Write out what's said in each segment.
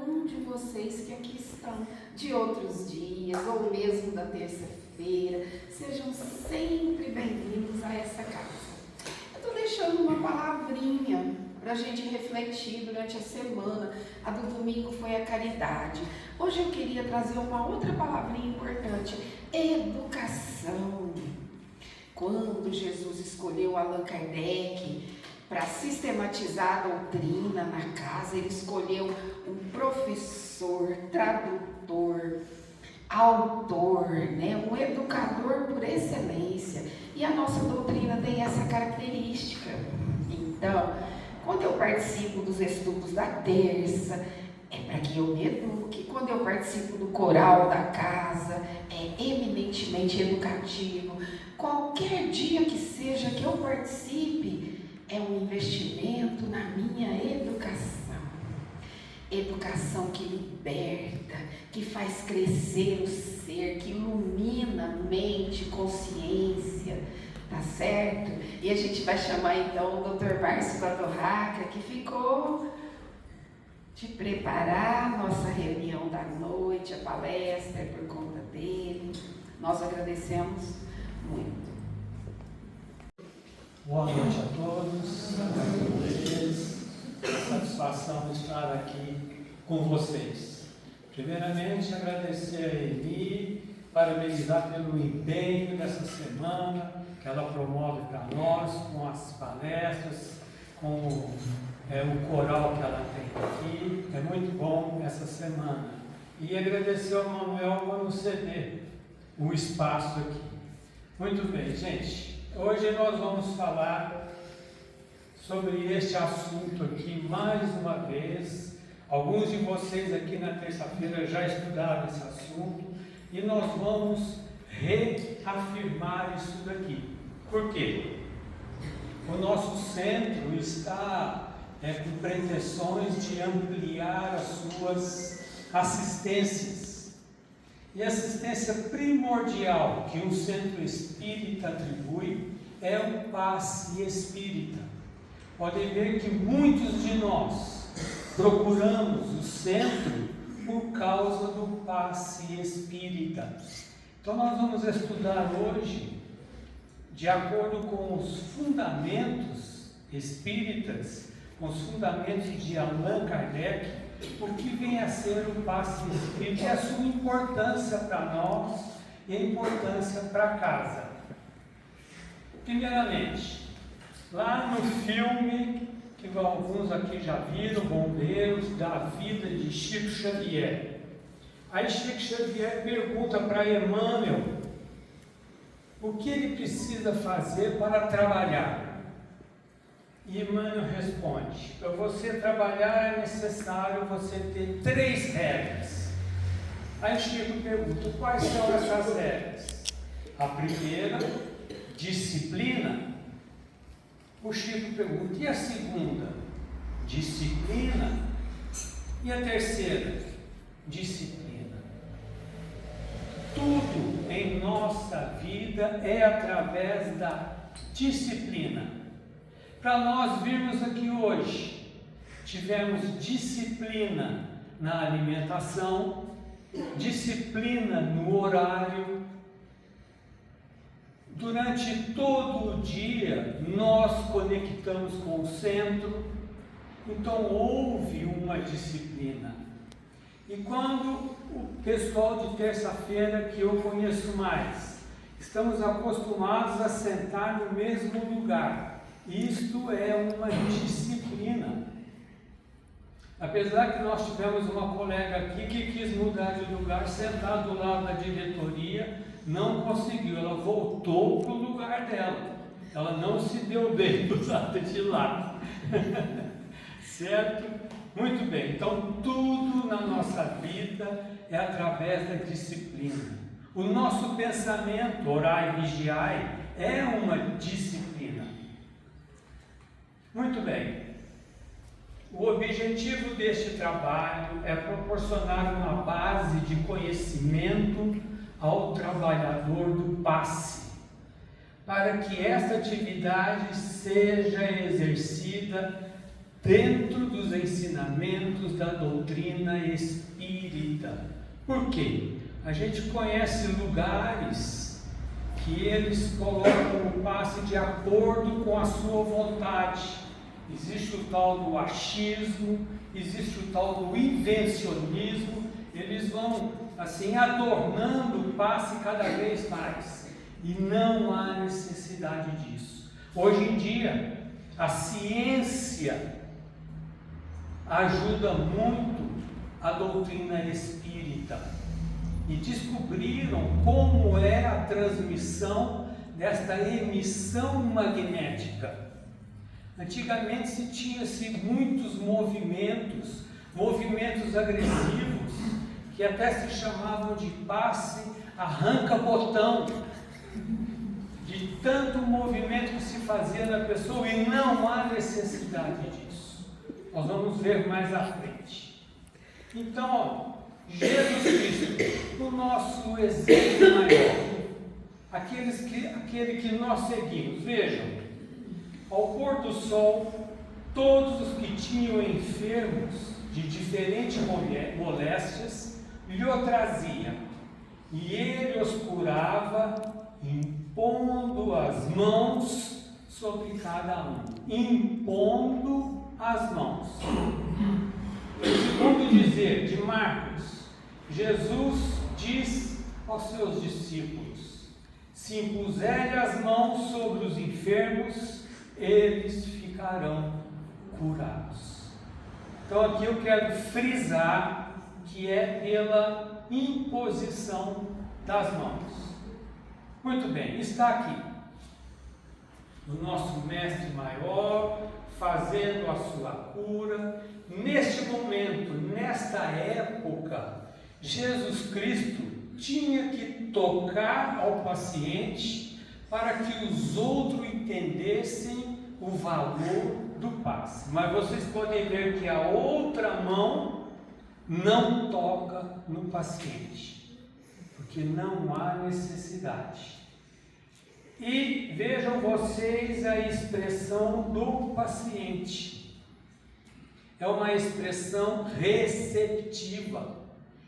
Um de vocês que aqui estão de outros dias ou mesmo da terça-feira, sejam sempre bem-vindos a essa casa. Eu estou deixando uma palavrinha para a gente refletir durante a semana. A do domingo foi a caridade. Hoje eu queria trazer uma outra palavrinha importante: educação. Quando Jesus escolheu Allan Kardec para sistematizar a doutrina na casa, ele escolheu um professor, tradutor, autor, um educador por excelência. E a nossa doutrina tem essa característica. Então, quando eu participo dos estudos da terça, é para que eu me eduque. Quando eu participo do coral da casa, é eminentemente educativo. Qualquer dia que seja que eu participe, é um investimento na minha educação. Educação que liberta, que faz crescer o ser, que ilumina mente, consciência, tá certo? E a gente vai chamar então o Dr. Márcio Badorraca, que ficou de preparar a nossa reunião da noite, a palestra, por conta dele. Nós agradecemos muito. Boa noite a todos, satisfação de estar aqui com vocês. Primeiramente, agradecer a Eli, parabenizar pelo empenho dessa semana que ela promove para nós, com as palestras, com o coral que ela tem aqui. É muito bom essa semana. E agradecer ao Manuel por nos ceder o espaço aqui. Muito bem, gente. Hoje nós vamos falar sobre este assunto aqui mais uma vez. Alguns de vocês aqui na terça-feira já estudaram esse assunto e nós vamos reafirmar isso daqui. Por quê? O nosso centro está com pretensões de ampliar as suas assistências. E a assistência primordial que um centro espírita atribui é o passe espírita. Podem ver que muitos de nós procuramos o centro por causa do passe espírita. Então nós vamos estudar hoje, de acordo com os fundamentos espíritas, com os fundamentos de Allan Kardec, o que vem a ser o passe espírita e a sua importância para nós e a importância para a casa. Primeiramente, lá no filme, que alguns aqui já viram, Bombeiros, da vida de Chico Xavier. Aí Chico Xavier pergunta para Emmanuel o que ele precisa fazer para trabalhar. E Emmanuel responde: para você trabalhar é necessário você ter 3 regras. Aí Chico pergunta: quais são essas regras? A primeira, disciplina. O Chico pergunta: e a segunda? Disciplina. E a terceira? Disciplina. Tudo em nossa vida é através da disciplina. Para nós virmos aqui hoje, tivemos disciplina na alimentação, disciplina no horário. Durante todo o dia, nós conectamos com o centro, então houve uma disciplina. E quando o pessoal de terça-feira, que eu conheço mais, estamos acostumados a sentar no mesmo lugar. Isto é uma disciplina. Apesar que nós tivemos uma colega aqui que quis mudar de lugar, sentar do lado da diretoria, não conseguiu, ela voltou para o lugar dela. Ela não se deu bem do lado de lá. Certo? Muito bem, então tudo na nossa vida é através da disciplina. O nosso pensamento, orai e vigiai, é uma disciplina. Muito bem, o objetivo deste trabalho é proporcionar uma base de conhecimento ao trabalhador do passe, para que esta atividade seja exercida dentro dos ensinamentos da doutrina espírita. Por quê? A gente conhece lugares que eles colocam o passe de acordo com a sua vontade. Existe o tal do achismo, existe o tal do invencionismo. Eles vão assim adornando o passe cada vez mais, e não há necessidade disso. Hoje em dia, a ciência ajuda muito a doutrina espírita, e descobriram como é a transmissão desta emissão magnética. Antigamente se tinha-se muitos movimentos agressivos, que até se chamavam de passe arranca-botão, de tanto movimento que se fazia na pessoa, e não há necessidade disso. Nós vamos ver mais à frente. Então, Jesus Cristo, o nosso exemplo maior, aquele que nós seguimos. Vejam, ao pôr do sol, todos os que tinham enfermos de diferentes moléstias lhe o traziam, e ele os curava, impondo as mãos sobre cada um. Impondo as mãos. Segundo dizer de Marcos, Jesus diz aos seus discípulos: se impuserem as mãos sobre os enfermos, eles ficarão curados. Então aqui eu quero frisar que é pela imposição das mãos. Muito bem, está aqui o nosso mestre maior fazendo a sua cura. Neste momento, nesta época, Jesus Cristo tinha que tocar ao paciente para que os outros entendessem o valor do passe. Mas vocês podem ver que a outra mão não toca no paciente, porque não há necessidade. E vejam vocês a expressão do paciente. É uma expressão receptiva.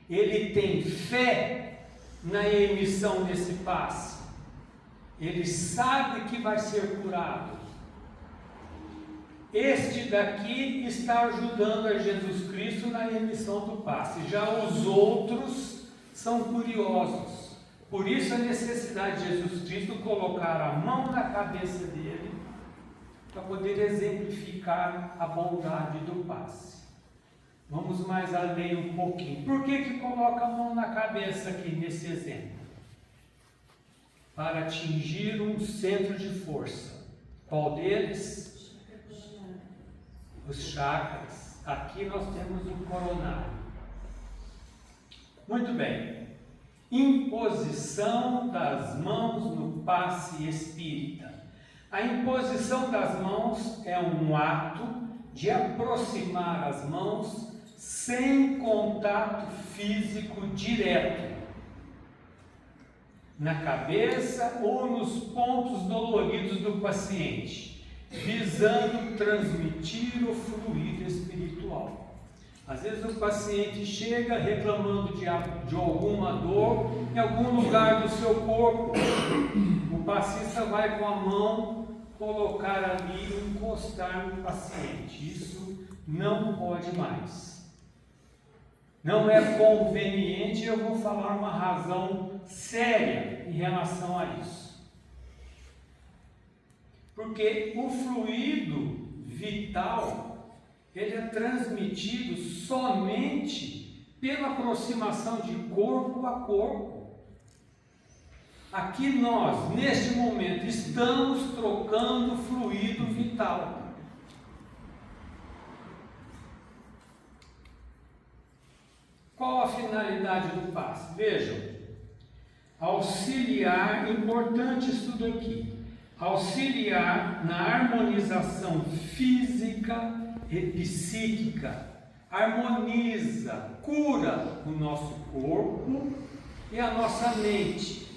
Ele tem fé na emissão desse passe. Ele sabe que vai ser curado. Este daqui está ajudando a Jesus Cristo na emissão do passe. Já os outros são curiosos. Por isso a necessidade de Jesus Cristo colocar a mão na cabeça dele, para poder exemplificar a bondade do passe. Vamos mais além um pouquinho. Por que coloca a mão na cabeça aqui nesse exemplo? Para atingir um centro de força. Qual deles? Os chakras. Aqui nós temos o coronário. Muito bem. Imposição das mãos no passe espírita. A imposição das mãos é um ato de aproximar as mãos sem contato físico direto, na cabeça ou nos pontos doloridos do paciente, visando transmitir o fluido espiritual. Às vezes o paciente chega reclamando de alguma dor em algum lugar do seu corpo. O passista vai com a mão colocar ali e encostar no paciente. Isso não pode mais. Não é conveniente. Eu vou falar uma razão séria em relação a isso. Porque o fluido vital, ele é transmitido somente pela aproximação de corpo a corpo. Aqui nós, neste momento, estamos trocando fluido vital. Qual a finalidade do passe? Vejam, auxiliar, importante isso daqui, auxiliar na harmonização física e psíquica, harmoniza, cura o nosso corpo e a nossa mente,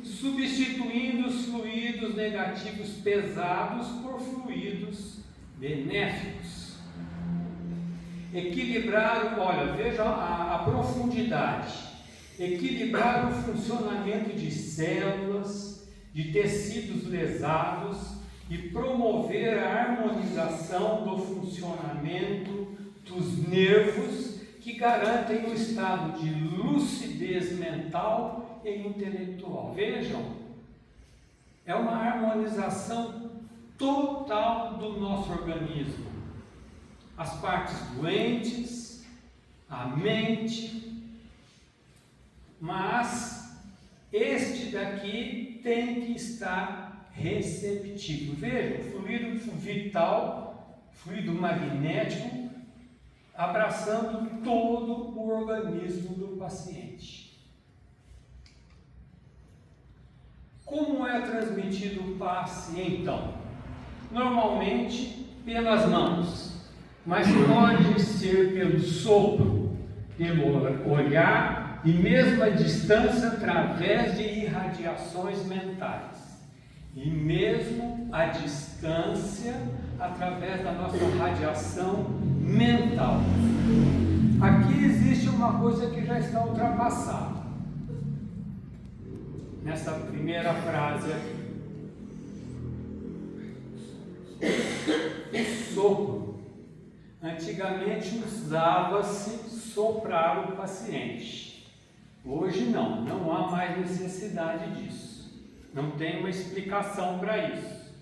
substituindo os fluidos negativos pesados por fluidos benéficos. Equilibrar, olha, veja a profundidade. Equilibrar o funcionamento de células, de tecidos lesados e promover a harmonização do funcionamento dos nervos que garantem um estado de lucidez mental e intelectual. Vejam, é uma harmonização total do nosso organismo. As partes doentes, a mente, mas este daqui tem que estar receptivo. Veja, o fluido vital, fluido magnético, abraçando todo o organismo do paciente. Como é transmitido o passe, então? Normalmente pelas mãos, mas pode ser pelo sopro, pelo olhar e mesmo a distância através de irradiações mentais. E mesmo a distância através da nossa radiação mental. Aqui existe uma coisa que já está ultrapassada. Nessa primeira frase aqui. O sopro. Antigamente usava-se soprar o paciente. Hoje não há mais necessidade disso. Não tem uma explicação para isso.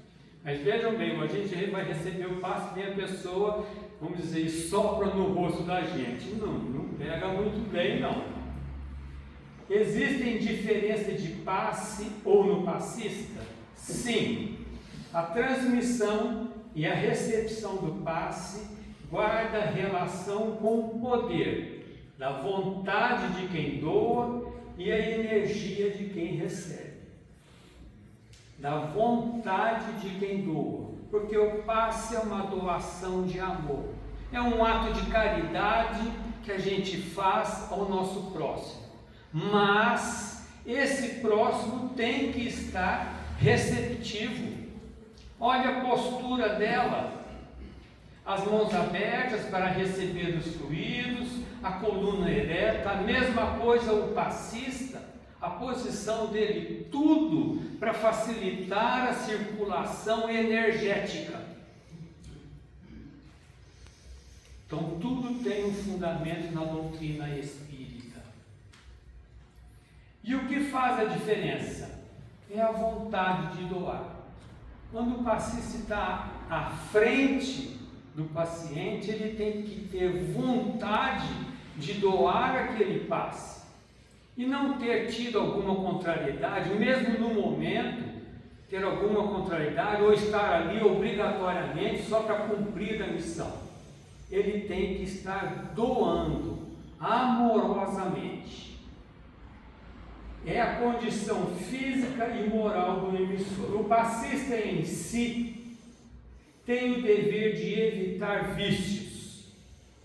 Mas vejam bem, a gente vai receber o passe, vem a pessoa, vamos dizer, sopra no rosto da gente. Não pega muito bem, não. Existem diferenças de passe ou no passista? Sim. A transmissão e a recepção do passe guarda relação com o poder da vontade de quem doa e a energia de quem recebe. Da vontade de quem doa, porque o passe é uma doação de amor, é um ato de caridade que a gente faz ao nosso próximo, mas esse próximo tem que estar receptivo. Olha a postura dela, as mãos abertas para receber os fluidos, a coluna ereta, a mesma coisa o passista, a posição dele, tudo para facilitar a circulação energética. Então tudo tem um fundamento na doutrina espírita. E o que faz a diferença? É a vontade de doar. Quando o passista está à frente do paciente, ele tem que ter vontade de doar aquele passe. E não ter tido alguma contrariedade, mesmo no momento, ter alguma contrariedade ou estar ali obrigatoriamente só para cumprir a missão. Ele tem que estar doando amorosamente. É a condição física e moral do emissor. O passista em si tem o dever de evitar vícios,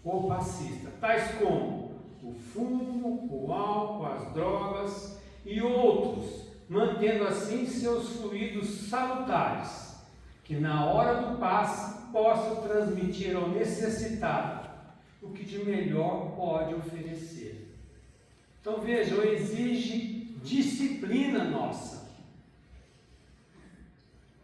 o passista, tais como o fumo, o álcool, as drogas e outros, mantendo assim seus fluidos salutares, que na hora do passe possam transmitir ao necessitado o que de melhor pode oferecer. Então vejam, exige disciplina nossa,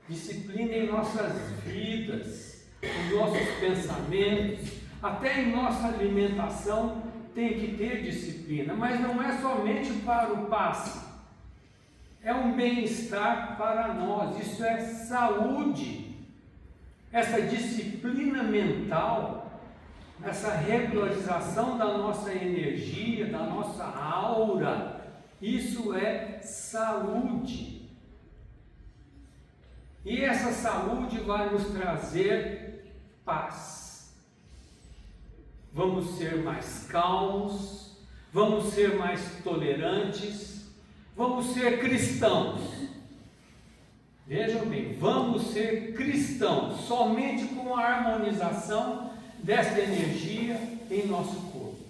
disciplina em nossas vidas, nos nossos pensamentos, até em nossa alimentação. Tem que ter disciplina, mas não é somente para o passe, é um bem-estar para nós, isso é saúde. Essa disciplina mental, essa regularização da nossa energia, da nossa aura, isso é saúde. E essa saúde vai nos trazer paz. Vamos ser mais calmos, vamos ser mais tolerantes, vamos ser cristãos. Vejam bem, vamos ser cristãos somente com a harmonização desta energia em nosso corpo.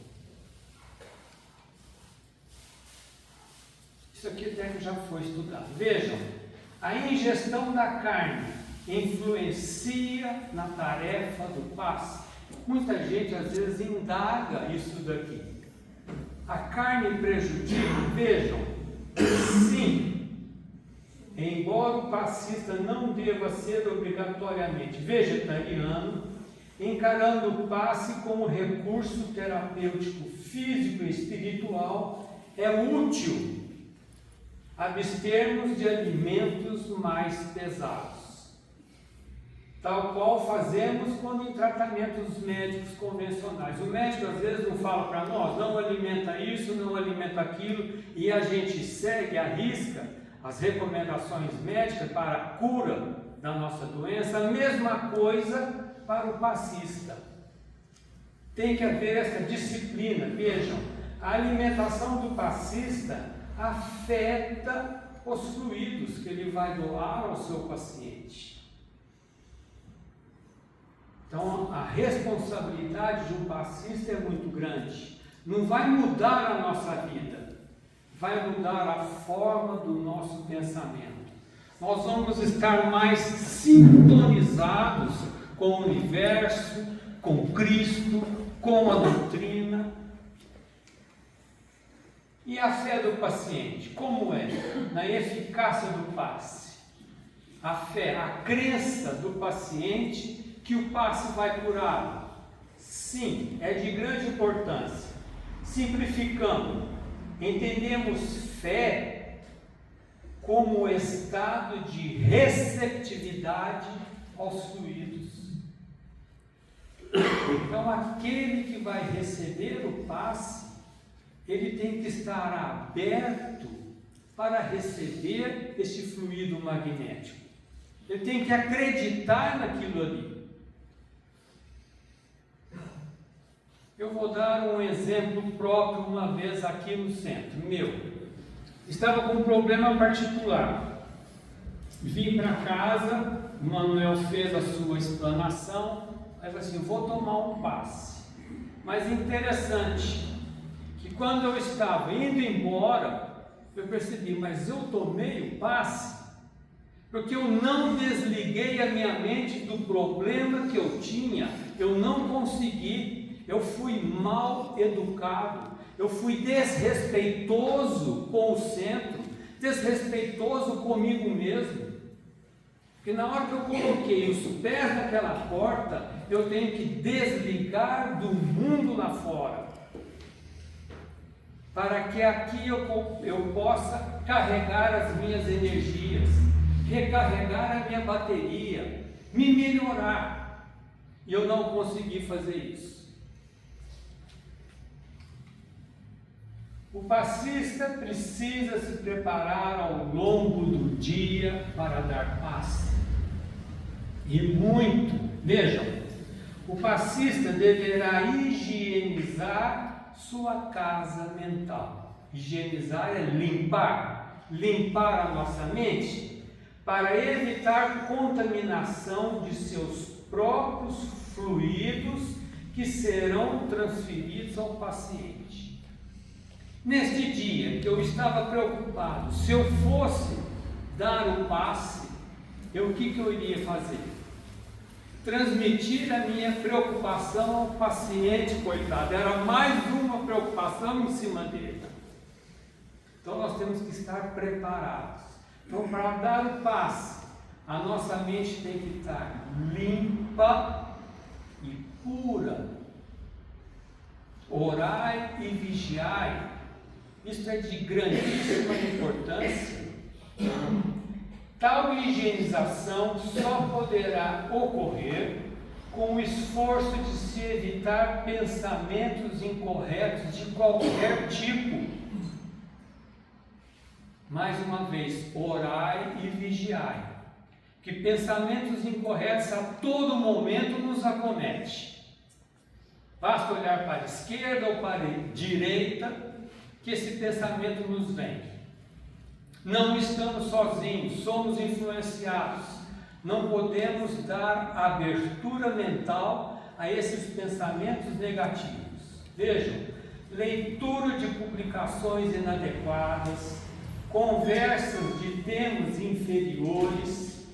Isso aqui até que já foi estudado. Vejam, a ingestão da carne influencia na tarefa do passe. Muita gente às vezes indaga isso daqui. A carne prejudica? Vejam, sim, embora o passista não deva ser obrigatoriamente vegetariano, encarando o passe como recurso terapêutico físico e espiritual, é útil abstermos de alimentos mais pesados, tal qual fazemos quando em tratamentos médicos convencionais. O médico às vezes não fala para nós, não alimenta isso, não alimenta aquilo, e a gente segue à risca as recomendações médicas para a cura da nossa doença. A mesma coisa para o passista. Tem que haver essa disciplina. Vejam, a alimentação do passista afeta os fluidos que ele vai doar ao seu paciente. Então, a responsabilidade de um passista é muito grande. Não vai mudar a nossa vida, vai mudar a forma do nosso pensamento. Nós vamos estar mais sintonizados com o universo, com Cristo, com a doutrina. E a fé do paciente, como é? Na eficácia do passe. A fé, a crença do paciente que o passe vai curá-lo. Sim, é de grande importância. Simplificando, entendemos fé como estado de receptividade aos fluidos. Então, aquele que vai receber o passe, ele tem que estar aberto para receber este fluido magnético. Ele tem que acreditar naquilo ali. Eu vou dar um exemplo próprio uma vez aqui no centro, meu. Estava com um problema particular. Vim para casa, o Manuel fez a sua explanação, aí eu falei assim, vou tomar um passe. Mas interessante, que quando eu estava indo embora, eu percebi, mas eu tomei o passe, porque eu não desliguei a minha mente do problema que eu tinha, eu não consegui, eu fui mal educado, eu fui desrespeitoso com o centro, desrespeitoso comigo mesmo, porque na hora que eu coloquei os pés naquela porta, eu tenho que desligar do mundo lá fora, para que aqui eu possa carregar as minhas energias, recarregar a minha bateria, me melhorar. E eu não consegui fazer isso. O passista precisa se preparar ao longo do dia para dar passe. E muito. Vejam, o passista deverá higienizar sua casa mental. Higienizar é limpar. Limpar a nossa mente para evitar contaminação de seus próprios fluidos que serão transferidos ao paciente. Neste dia que eu estava preocupado, se eu fosse dar o passe, o que eu iria fazer? Transmitir a minha preocupação ao paciente, coitado. Era mais uma preocupação em cima dele. Então nós temos que estar preparados. Então, para dar o passe, a nossa mente tem que estar limpa e pura. Orai e vigiai. Isso é de grandíssima importância. Tal higienização só poderá ocorrer com o esforço de se evitar pensamentos incorretos de qualquer tipo. Mais uma vez, orai e vigiai, que pensamentos incorretos a todo momento nos acomete. Basta olhar para a esquerda ou para a direita, que esse pensamento nos vem. Não estamos sozinhos, somos influenciados. Não podemos dar abertura mental a esses pensamentos negativos. Vejam, leitura de publicações inadequadas, conversas de temas inferiores,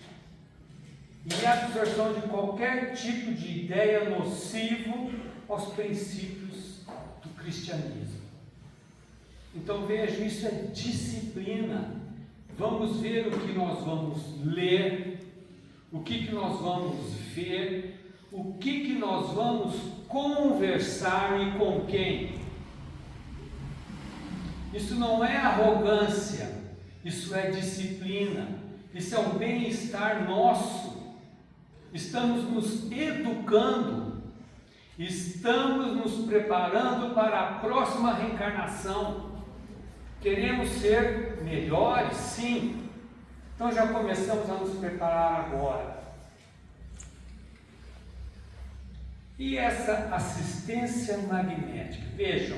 e absorção de qualquer tipo de ideia nocivo aos princípios do cristianismo. Então veja, isso é disciplina. Vamos ver o que nós vamos ler, o que nós vamos ver, o que nós vamos conversar e com quem. Isso não é arrogância, isso é disciplina, isso é um bem-estar nosso. Estamos nos educando, estamos nos preparando para a próxima reencarnação. Queremos ser melhores? Sim. Então já começamos a nos preparar agora. E essa assistência magnética? Vejam,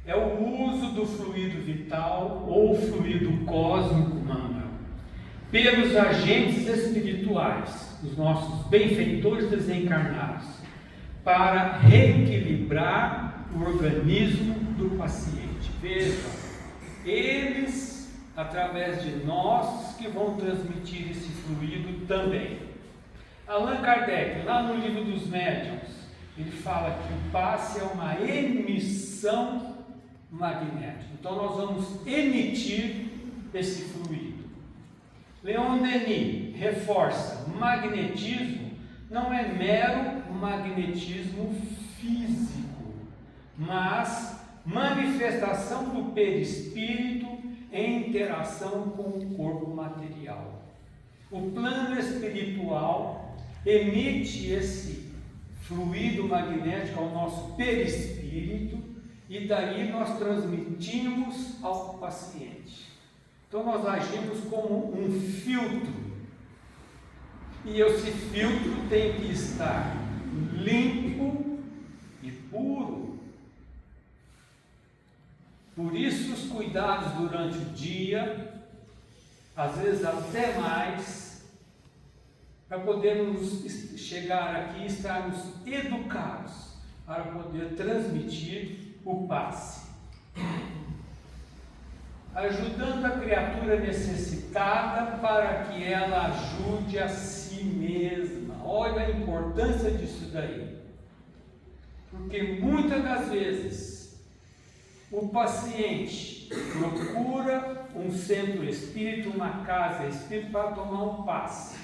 é o uso do fluido vital ou fluido cósmico, Manuel, pelos agentes espirituais, os nossos benfeitores desencarnados, para reequilibrar o organismo do paciente. Vejam, eles, através de nós, que vão transmitir esse fluido também. Allan Kardec, lá no Livro dos Médiuns, ele fala que o passe é uma emissão magnética. Então nós vamos emitir esse fluido. Leon Denis reforça: magnetismo não é mero magnetismo físico, mas manifestação do perispírito em interação com o corpo material. O plano espiritual emite esse fluido magnético ao nosso perispírito e daí nós transmitimos ao paciente. Então nós agimos como um filtro e esse filtro tem que estar limpo e puro. Por isso os cuidados durante o dia, às vezes até mais, para podermos chegar aqui e estarmos educados para poder transmitir o passe, ajudando a criatura necessitada para que ela ajude a si mesma. Olha a importância disso daí, porque muitas das vezes o paciente procura um centro espírita, uma casa espírita para tomar um passe.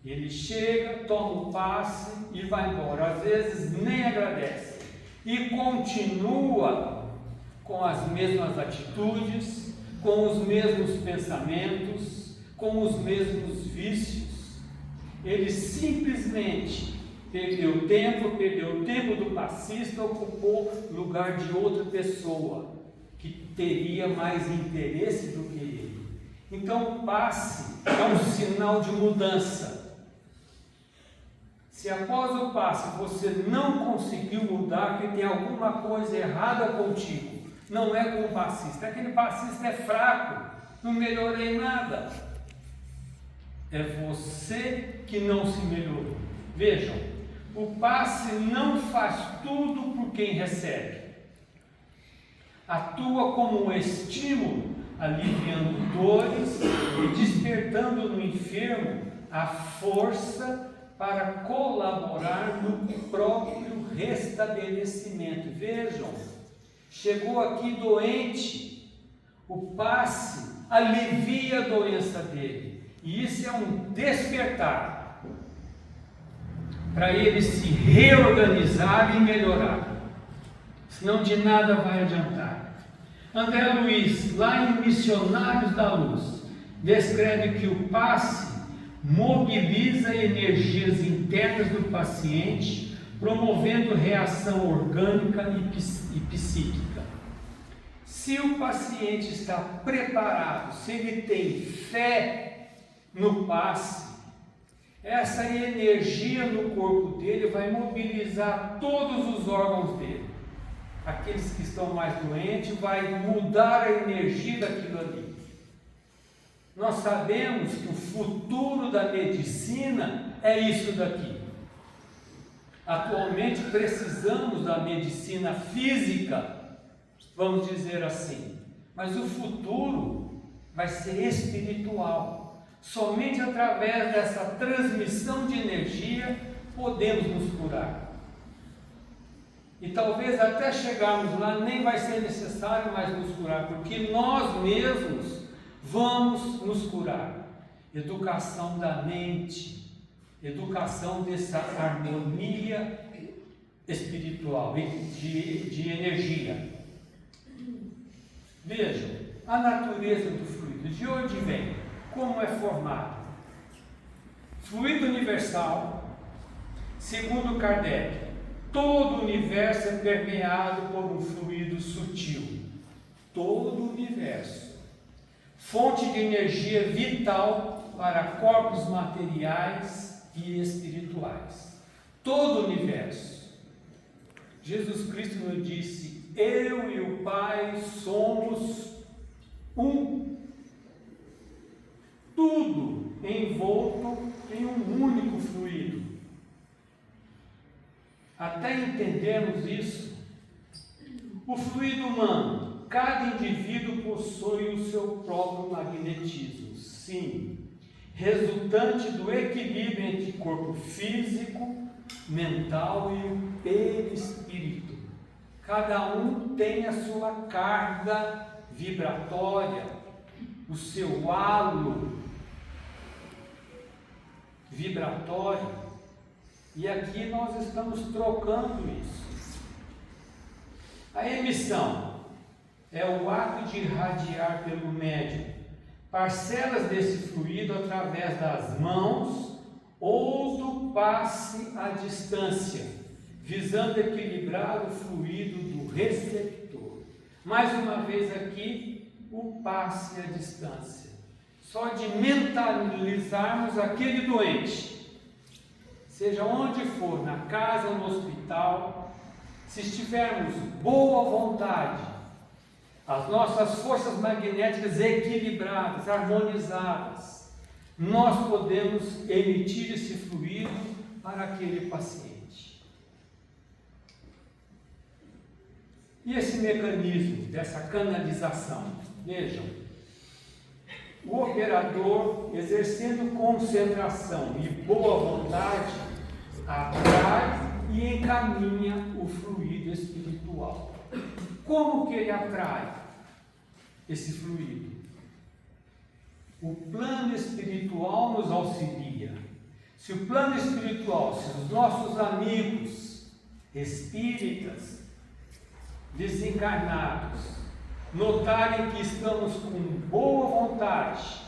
Ele chega, toma um passe e vai embora. Às vezes nem agradece e continua com as mesmas atitudes, com os mesmos pensamentos, com os mesmos vícios. Ele simplesmente perdeu o tempo do passista, ocupou o lugar de outra pessoa que teria mais interesse do que ele. Então o passe é um sinal de mudança. Se após o passe você não conseguiu mudar, que tem alguma coisa errada contigo, não é com o passista, aquele passista é fraco, não melhorei nada. É você que não se melhorou. Vejam, o passe não faz tudo por quem recebe. Atua como um estímulo, aliviando dores e despertando no enfermo a força para colaborar no próprio restabelecimento. Vejam, chegou aqui doente, o passe alivia a doença dele, e isso é um despertar para ele se reorganizar e melhorar, senão de nada vai adiantar. André Luiz, lá em Missionários da Luz, descreve que o passe mobiliza energias internas do paciente, promovendo reação orgânica e psíquica. Se o paciente está preparado, se ele tem fé no passe, essa energia no corpo dele vai mobilizar todos os órgãos dele. Aqueles que estão mais doentes, vai mudar a energia daquilo ali. Nós sabemos que o futuro da medicina é isso daqui. Atualmente precisamos da medicina física, vamos dizer assim, mas o futuro vai ser espiritual. Somente através dessa transmissão de energia podemos nos curar. E talvez até chegarmos lá nem vai ser necessário mais nos curar, porque nós mesmos vamos nos curar. Educação da mente, educação dessa harmonia espiritual, de energia. Vejam, a natureza do fluido, de onde vem, como é formado. Fluido universal, segundo Kardec, todo o universo é permeado por um fluido sutil. Todo o universo. Fonte de energia vital para corpos materiais e espirituais. Todo o universo. Jesus Cristo nos disse: eu e o Pai somos um. Tudo envolto em um único fluido. Até entendermos isso, o fluido humano, cada indivíduo possui o seu próprio magnetismo, sim, resultante do equilíbrio entre corpo físico, mental e o perispírito. Cada um tem a sua carga vibratória, o seu halo vibratório. E aqui nós estamos trocando isso. A emissão é o ato de irradiar pelo médium parcelas desse fluido através das mãos ou do passe à distância, visando equilibrar o fluido do receptor. Mais uma vez aqui, o passe à distância. Só de mentalizarmos aquele doente, seja onde for, na casa, no hospital, se estivermos boa vontade, as nossas forças magnéticas equilibradas, harmonizadas, nós podemos emitir esse fluido para aquele paciente. E esse mecanismo dessa canalização, vejam, o operador, exercendo concentração e boa vontade, atrai e encaminha o fluido espiritual. Como que ele atrai esse fluido? O plano espiritual nos auxilia. Se o plano espiritual, se os nossos amigos espíritas desencarnados notarem que estamos com boa vontade,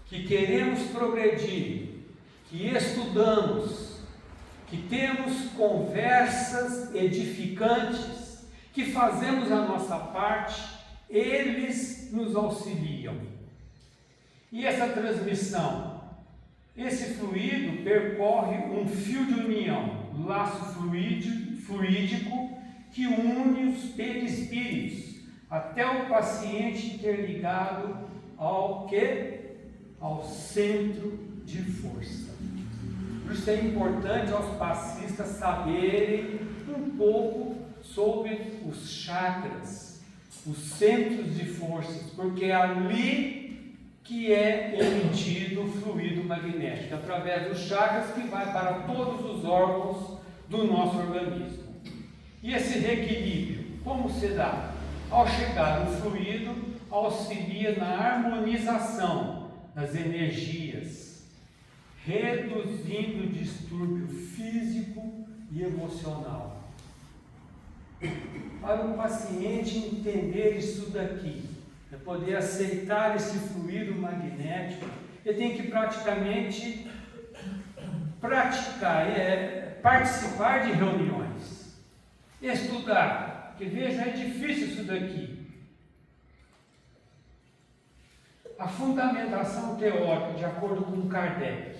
que queremos progredir, que estudamos, que temos conversas edificantes, que fazemos a nossa parte, eles nos auxiliam. E essa transmissão, esse fluido percorre um fio de união, laço fluídico que une os perispíritos até o paciente interligado ao quê? Ao centro de força. Por isso é importante aos passistas saberem um pouco sobre os chakras, os centros de forças, porque é ali que é emitido o fluido magnético, através dos chakras que vai para todos os órgãos do nosso organismo. E esse reequilíbrio, como se dá? Ao chegar o fluido, auxilia na harmonização das energias, reduzindo o distúrbio físico e emocional. Para o paciente entender isso daqui, é poder aceitar esse fluido magnético, ele tem que praticamente participar de reuniões, estudar. Porque veja, é difícil isso daqui. A fundamentação teórica, de acordo com Kardec.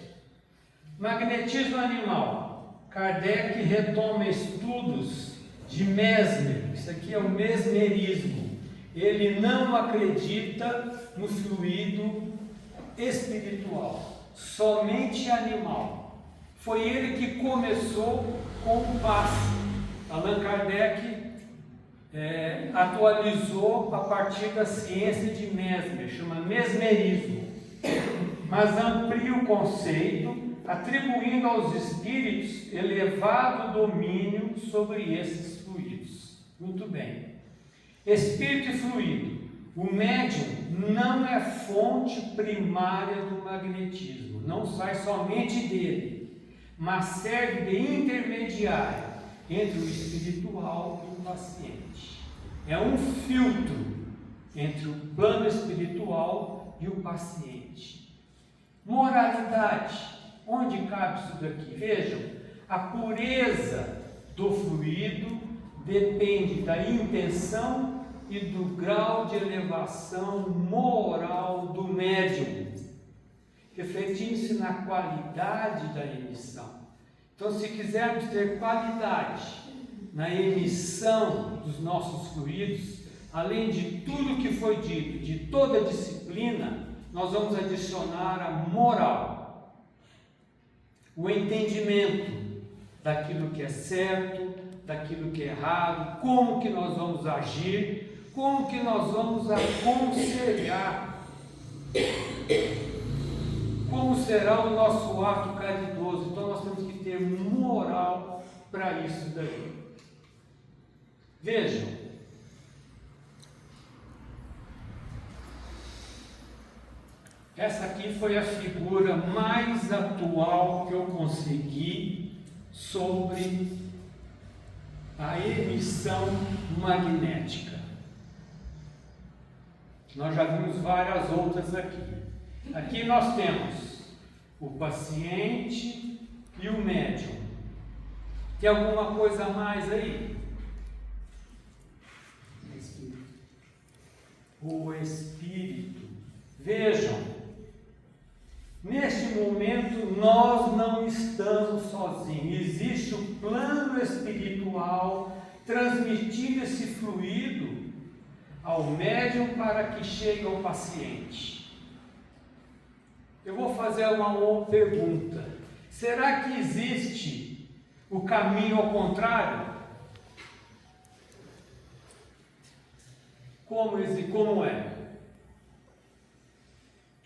Magnetismo animal. Kardec retoma estudos de Mesmer. Isso aqui é o mesmerismo. Ele não acredita no fluido espiritual, somente animal. Foi ele que começou com o passe. Allan Kardec atualizou a partir da ciência de Mesmer, chama mesmerismo. mas amplia o conceito, atribuindo aos espíritos elevado domínio sobre esses fluidos. Muito bem. Espírito e fluido. O médium não é fonte primária do magnetismo, não sai somente dele, mas serve de intermediário entre o espiritual e o paciente. É um filtro entre o plano espiritual e o paciente. Moralidade. Onde cabe isso daqui? Vejam, a pureza do fluido depende da intenção e do grau de elevação moral do médium, refletindo-se na qualidade da emissão. Então, se quisermos ter qualidade na emissão dos nossos fluidos, além de tudo que foi dito, de toda a disciplina, nós vamos adicionar a moral, o entendimento daquilo que é certo, daquilo que é errado, como que nós vamos agir, como que nós vamos aconselhar, como será o nosso ato caridoso. Então nós temos que ter moral para isso daí. Vejam, essa aqui foi a figura mais atual que eu consegui sobre a emissão magnética. Nós já vimos várias outras aqui. Aqui nós temos o paciente e o médium. Tem alguma coisa a mais aí? O espírito. Vejam, neste momento nós não estamos sozinhos. Existe o plano espiritual transmitindo esse fluido ao médium para que chegue ao paciente. Eu vou fazer uma pergunta. Será que existe o caminho ao contrário? Como é?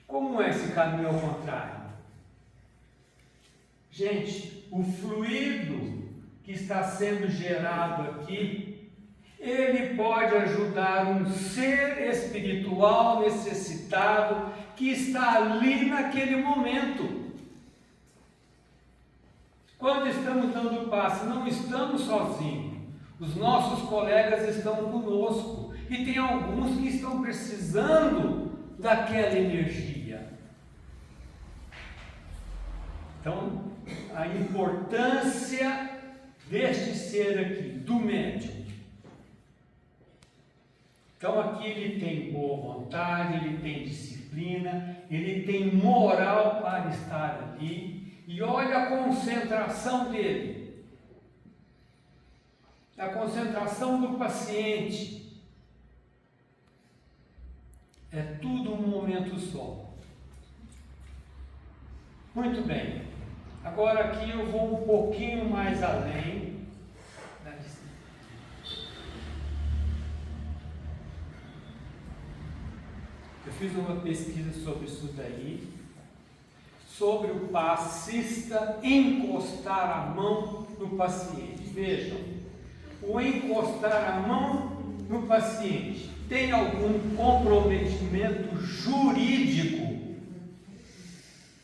Como é esse caminho ao contrário? Gente, o fluido que está sendo gerado aqui, ele pode ajudar um ser espiritual necessitado que está ali naquele momento. Quando estamos dando passe, não estamos sozinhos. Os nossos colegas estão conosco e tem alguns que estão precisando daquela energia. Então, a importância deste ser aqui, do médium. Então aqui ele tem boa vontade, ele tem disciplina, ele tem moral para estar ali. E olha a concentração dele. A concentração do paciente. É tudo um momento só. Muito bem. Agora aqui eu vou um pouquinho mais além. Eu fiz uma pesquisa sobre isso daí, sobre o passista encostar a mão no paciente. Vejam, o encostar a mão no paciente tem algum comprometimento jurídico?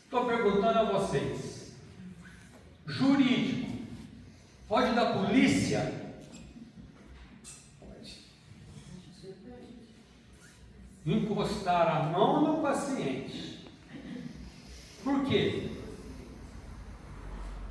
Estou perguntando a vocês. Jurídico. Pode da polícia? Encostar a mão no paciente. Por quê?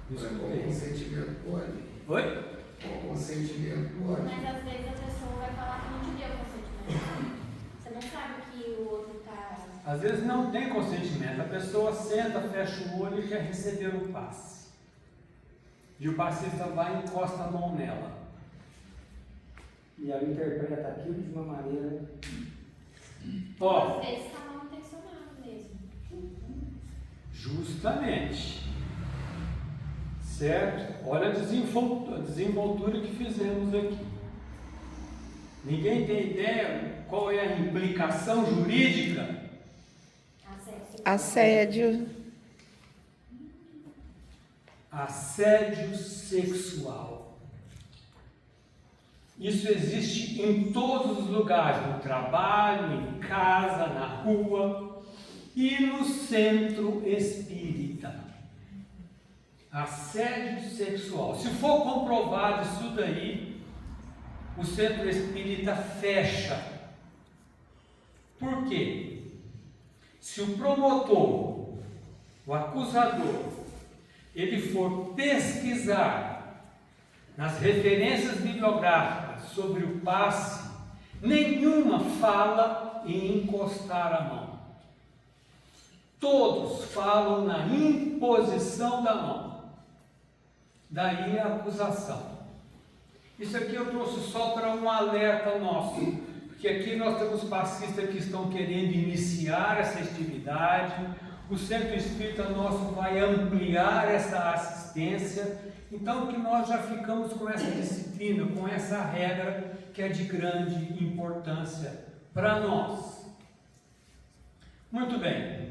Com consentimento pode. Oi? Com consentimento pode. Mas às vezes a pessoa vai falar que não te deu consentimento. Você não sabe que o outro está. Às vezes não tem consentimento. A pessoa senta, fecha o olho e quer receber o passe. E o passista vai e encosta a mão nela. E ela interpreta aquilo de uma maneira. Ó, Às vezes está mal intencionado mesmo. justamente. Certo? Olha a desenvoltura que fizemos aqui. Ninguém tem ideia qual é a implicação jurídica? Acesso assédio, assédio sexual. Isso existe em todos os lugares, no trabalho, em casa, na rua e no centro espírita. Assédio sexual. Se for comprovado isso daí, o centro espírita fecha. Por quê? Se o promotor, o acusador, ele for pesquisar nas referências bibliográficas sobre o passe, nenhuma fala em encostar a mão. Todos falam na imposição da mão. Daí a acusação. Isso aqui eu trouxe só para um alerta nosso, porque aqui nós temos passistas que estão querendo iniciar essa atividade. O Centro Espírita nosso vai ampliar essa assistência, então que nós já ficamos com essa disciplina, com essa regra que é de grande importância para nós. Muito bem.